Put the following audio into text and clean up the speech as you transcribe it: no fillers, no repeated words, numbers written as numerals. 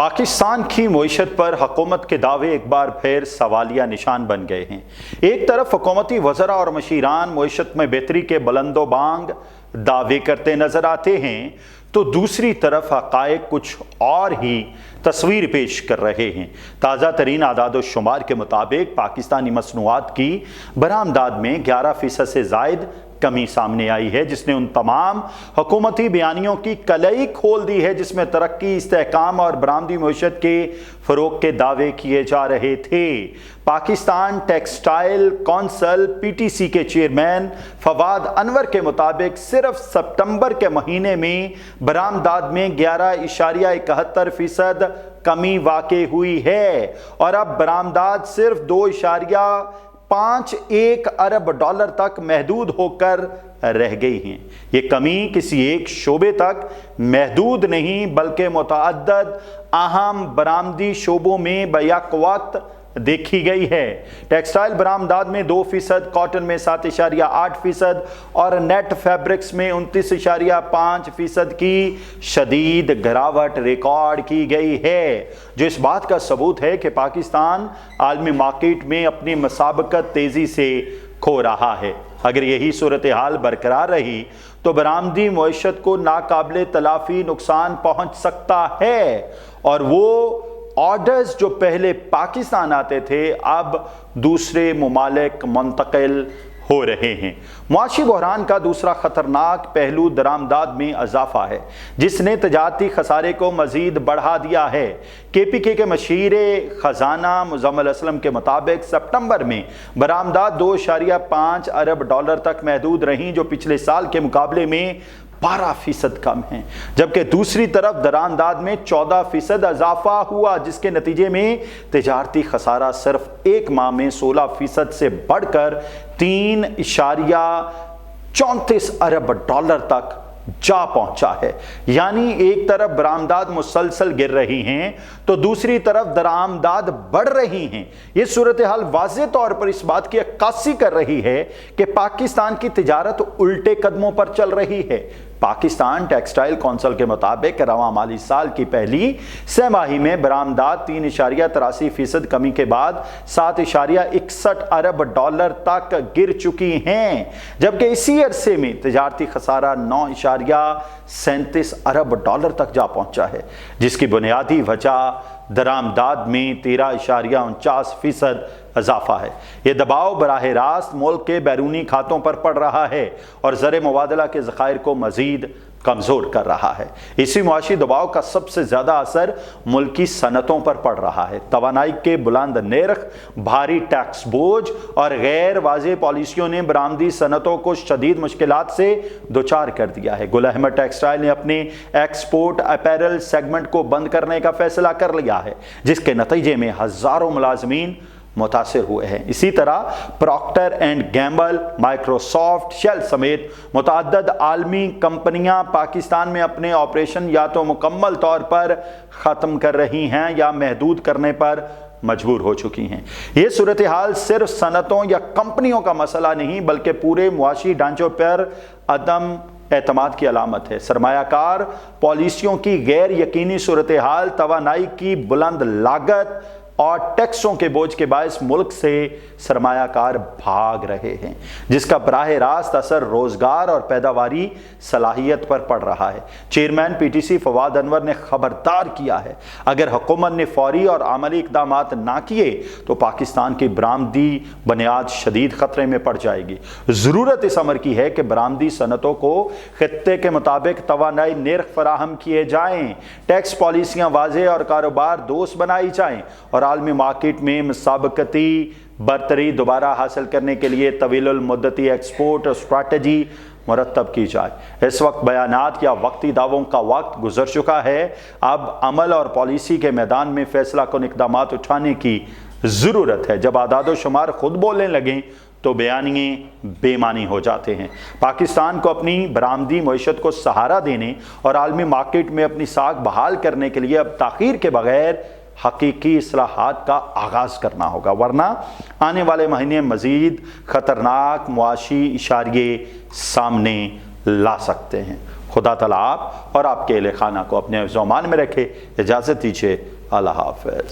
پاکستان کی معیشت پر حکومت کے دعوے ایک بار پھر سوالیہ نشان بن گئے ہیں۔ ایک طرف حکومتی وزراء اور مشیران معیشت میں بہتری کے بلند و بانگ دعوے کرتے نظر آتے ہیں تو دوسری طرف حقائق کچھ اور ہی تصویر پیش کر رہے ہیں۔ تازہ ترین اعداد و شمار کے مطابق پاکستانی مصنوعات کی برآمدات میں 11% سے زائد کمی سامنے آئی ہے، جس نے ان تمام حکومتی بیانیوں کی کلائی کھول دی ہے جس میں ترقی، استحکام اور برآمدی معیشت کے فروغ کے دعوے کیے جا رہے تھے۔ پاکستان ٹیکسٹائل کونسل PTC کے چیئرمین فواد انور کے مطابق صرف ستمبر کے مہینے میں برآمدات میں 11.71% کمی واقع ہوئی ہے اور اب برآمدات صرف 2.51 ارب ڈالر تک محدود ہو کر رہ گئی ہیں۔ یہ کمی کسی ایک شعبے تک محدود نہیں بلکہ متعدد اہم برآمدی شعبوں میں بیک وقت دیکھی گئی ہے۔ ٹیکسٹائل برآمدات میں 2%، کاٹن میں 7.8% اور نیٹ فیبرکس میں 29.5% کی شدید گراوٹ ریکارڈ کی گئی ہے، جو اس بات کا ثبوت ہے کہ پاکستان عالمی مارکیٹ میں اپنی مسابقت تیزی سے کھو رہا ہے۔ اگر یہی صورتحال برقرار رہی تو برآمدی معیشت کو ناقابل تلافی نقصان پہنچ سکتا ہے اور وہ آرڈرز جو پہلے پاکستان آتے تھے اب دوسرے ممالک منتقل ہو رہے ہیں۔ معاشی بحران کا دوسرا خطرناک پہلو درآمدات میں اضافہ ہے، جس نے تجارتی خسارے کو مزید بڑھا دیا ہے۔ KPK کے مشیر خزانہ مزمل اسلم کے مطابق ستمبر میں برآمدات 2.5 ارب ڈالر تک محدود رہیں، جو پچھلے سال کے مقابلے میں 12% کم ہیں، جبکہ دوسری طرف درآمدات میں 14% اضافہ ہوا، جس کے نتیجے میں تجارتی خسارہ صرف ایک ماہ میں 16% سے بڑھ کر 3.34 ارب ڈالر تک جا پہنچا ہے۔ یعنی ایک طرف برآمدات مسلسل گر رہی ہیں تو دوسری طرف درآمدات بڑھ رہی ہیں۔ یہ صورتحال واضح طور پر اس بات کی عکاسی کر رہی ہے کہ پاکستان کی تجارت الٹے قدموں پر چل رہی ہے۔ پاکستان ٹیکسٹائل کونسل کے مطابق رواں مالی سال کی پہلی سہ ماہی میں برآمدات 3.83% کمی کے بعد 7.61 ارب ڈالر تک گر چکی ہیں، جبکہ اسی عرصے میں تجارتی خسارہ 9.37 ارب ڈالر تک جا پہنچا ہے، جس کی بنیادی وجہ درآمدات میں 13.49% اضافہ ہے۔ یہ دباؤ براہ راست ملک کے بیرونی کھاتوں پر پڑ رہا ہے اور زر مبادلہ کے ذخائر کو مزید کمزور کر رہا ہے۔ اسی معاشی دباؤ کا سب سے زیادہ اثر ملکی صنعتوں پر پڑ رہا ہے۔ توانائی کے بلند نرخ، بھاری ٹیکس بوجھ اور غیر واضح پالیسیوں نے برآمدی صنعتوں کو شدید مشکلات سے دوچار کر دیا ہے۔ گل احمد ٹیکسٹائل نے اپنے ایکسپورٹ اپیرل سیگمنٹ کو بند کرنے کا فیصلہ کر لیا ہے، جس کے نتیجے میں ہزاروں ملازمین متاثر ہوئے ہیں۔ اسی طرح Procter and gamble, Microsoft, shell سمیت متعدد عالمی کمپنیاں پاکستان میں اپنے آپریشن یا تو مکمل طور پر ختم کر رہی ہیں یا محدود کرنے پر مجبور ہو چکی ہیں۔ یہ صورتحال صرف صنعتوں یا کمپنیوں کا مسئلہ نہیں بلکہ پورے معاشی ڈھانچوں پر عدم اعتماد کی علامت ہے۔ سرمایہ کار پالیسیوں کی غیر یقینی صورتحال، توانائی کی بلند لاگت اور ٹیکسوں کے بوجھ کے باعث ملک سے سرمایہ کار بھاگ رہے ہیں، جس کا براہ راست اثر روزگار اور پیداواری صلاحیت پر پڑ رہا ہے۔ چیئرمین PTC فواد انور نے خبردار کیا ہے، اگر حکومت نے فوری اور عملی اقدامات نہ کیے تو پاکستان کی برآمدی بنیاد شدید خطرے میں پڑ جائے گی۔ ضرورت اس امر کی ہے کہ برآمدی صنعتوں کو خطے کے مطابق توانائی نرخ فراہم کیے جائیں، ٹیکس پالیسیاں واضح اور کاروبار دوست بنائی جائیں اور عالمی مارکیٹ میں مسابقتی برتری دوبارہ حاصل کرنے کے لیے طویل المدتی ایکسپورٹ اسٹریٹجی مرتب کی جائے۔ اس وقت بیانات یا وقتی دعووں کا وقت گزر چکا ہے، اب عمل اور پالیسی کے میدان میں فیصلہ کن اقدامات اٹھانے کی ضرورت ہے۔ جب اعداد و شمار خود بولنے لگیں تو بیانیے بے معنی ہو جاتے ہیں۔ پاکستان کو اپنی برآمدی معیشت کو سہارا دینے اور عالمی مارکیٹ میں اپنی ساکھ بحال کرنے کے لیے اب تاخیر کے بغیر حقیقی اصلاحات کا آغاز کرنا ہوگا، ورنہ آنے والے مہینے مزید خطرناک معاشی اشاریے سامنے لا سکتے ہیں۔ خدا تعالیٰ آپ اور آپ کے اہل خانہ کو اپنے حفظ و امان میں رکھے۔ اجازت دیجیے، اللہ حافظ۔